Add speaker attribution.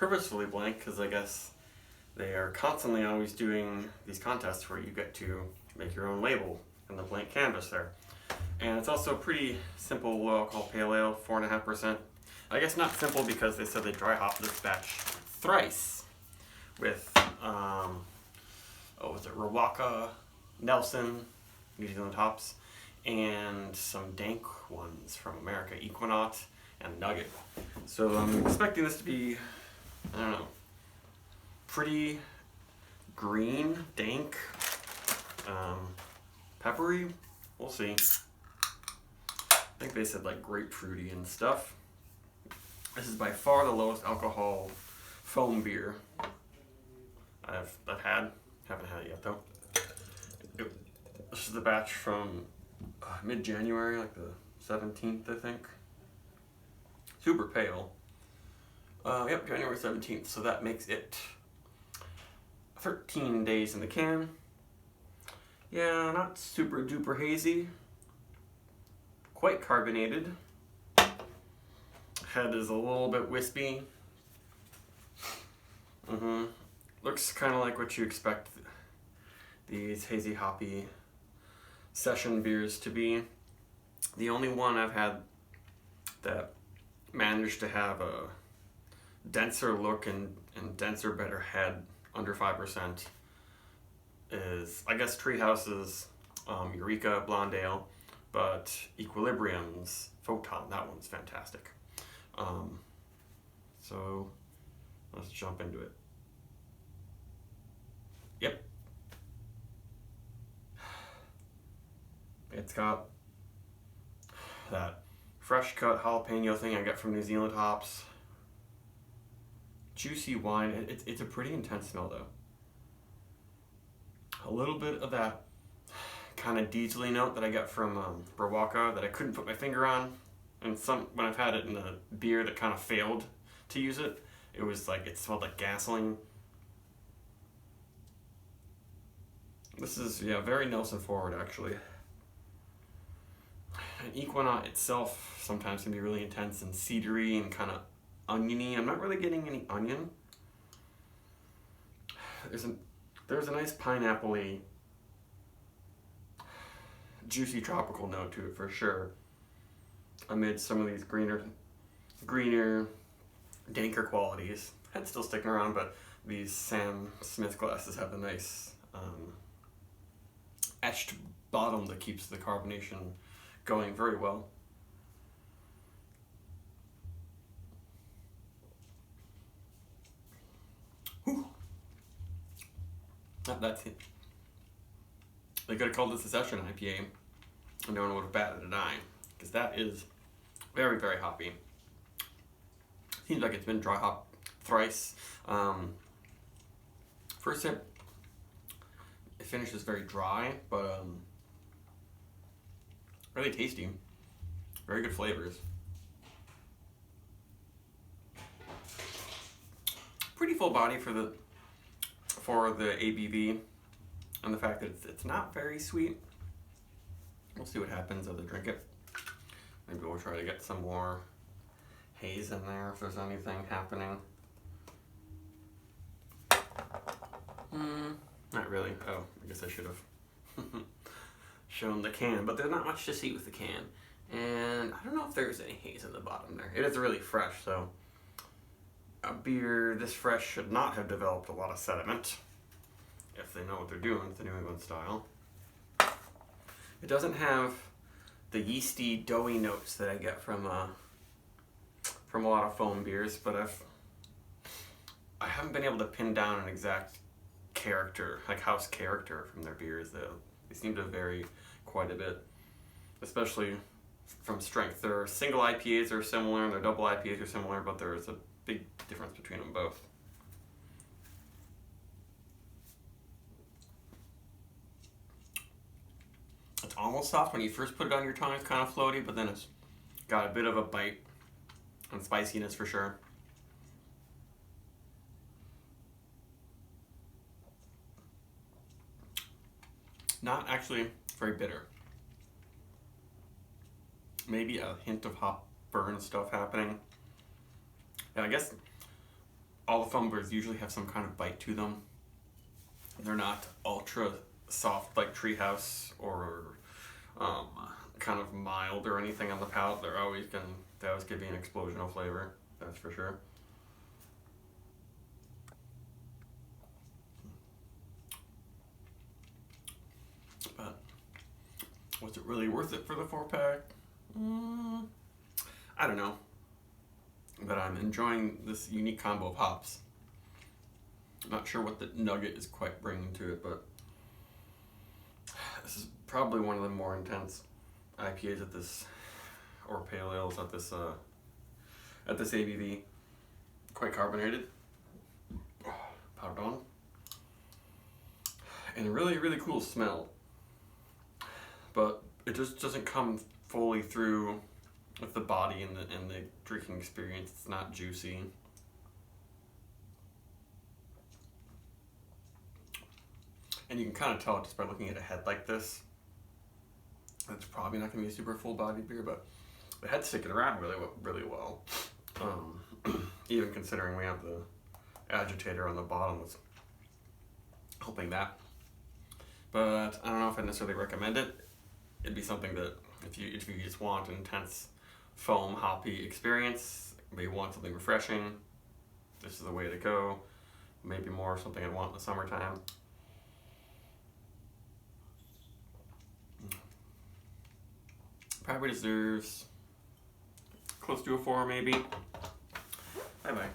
Speaker 1: purposefully blank because I guess they are constantly always doing these contests where you get to make your own label in the blank canvas there. And it's also a pretty simple low alcohol pale ale, 4.5%. I guess not simple because they said they dry hop this batch thrice with, was it Rawaka, Nelson, New Zealand hops, and some dank ones from America, Equinaut and Nugget. So I'm expecting this to be, I don't know, pretty green, dank, peppery. We'll see. I think they said like grapefruity and stuff. This is by far the lowest alcohol foam beer I've had. Haven't had it yet though. This is the batch from mid-January, like the 17th, I think. Super pale. Yep, January 17th. So that makes it 13 days in the can. Yeah, not super duper hazy. Quite carbonated. Head is a little bit wispy. Looks kind of like what you expect these hazy hoppy session beers to be. The only one I've had that managed to have a denser look and denser, better head under 5% is, I guess, Treehouse's Eureka Blonde Ale, but Equilibrium's Photon, that one's fantastic. So let's jump into it. Yep. It's got that fresh cut jalapeno thing I get from New Zealand hops. Juicy wine. It's a pretty intense smell though. A little bit of that kind of diesel-y note that I get from Rawaka that I couldn't put my finger on. And when I've had it in a beer that kind of failed to use it, it was like, it smelled like gasoline. This is, very Nelson forward actually. And Equinaut itself sometimes can be really intense and cedary and kind of oniony. I'm not really getting any onion. There's a nice pineapple-y, juicy tropical note to it for sure. Amid some of these greener, danker qualities. Head's still sticking around, but these Sam Smith glasses have a nice etched bottom that keeps the carbonation going very well. Whew. That's it. They could have called this a session IPA and no one would have batted an eye, because that is very, very hoppy. Seems like it's been dry hop thrice. First sip, it finishes very dry, but really tasty. Very good flavors. Pretty full body for the ABV, and the fact that it's not very sweet. We'll see what happens as I drink it. Maybe we'll try to get some more haze in there if there's anything happening. Not really. Oh, I guess I should have shown the can, but there's not much to see with the can. And I don't know if there's any haze in the bottom there. It is really fresh, so a beer this fresh should not have developed a lot of sediment if they know what they're doing with the New England style. It doesn't have the yeasty, doughy notes that I get from a lot of foam beers, but I haven't been able to pin down an exact character, like house character from their beers. They seem to vary quite a bit, especially from strength. Their single IPAs are similar and their double IPAs are similar, but there's a big difference between them both. It's almost soft when you first put it on your tongue. It's kind of floaty, but then it's got a bit of a bite and spiciness for sure. Not actually very bitter. Maybe a hint of hop burn stuff happening. Yeah, I guess all the foam beers usually have some kind of bite to them. They're not ultra soft like Treehouse or kind of mild or anything on the palate. They always give you an explosion of flavor. That's for sure. But was it really worth it for the 4-pack? I don't know. But I'm enjoying this unique combo of hops. I'm not sure what the nugget is quite bringing to it, but this is probably one of the more intense IPAs at this, or pale ales at this ABV. Quite carbonated. Pardon. And a really, really cool smell. But it just doesn't come fully through with the body and the drinking experience. It's not juicy. And you can kind of tell just by looking at a head like this. It's probably not going to be a super full body beer, but the head's sticking around really well. Even considering we have the agitator on the bottom, that's helping that. But I don't know if I necessarily recommend it. It'd be something that if you just want an intense foam hoppy experience, maybe want something refreshing, this is the way to go. Maybe more something I'd want in the summertime. Probably deserves close to a 4 maybe. Bye bye.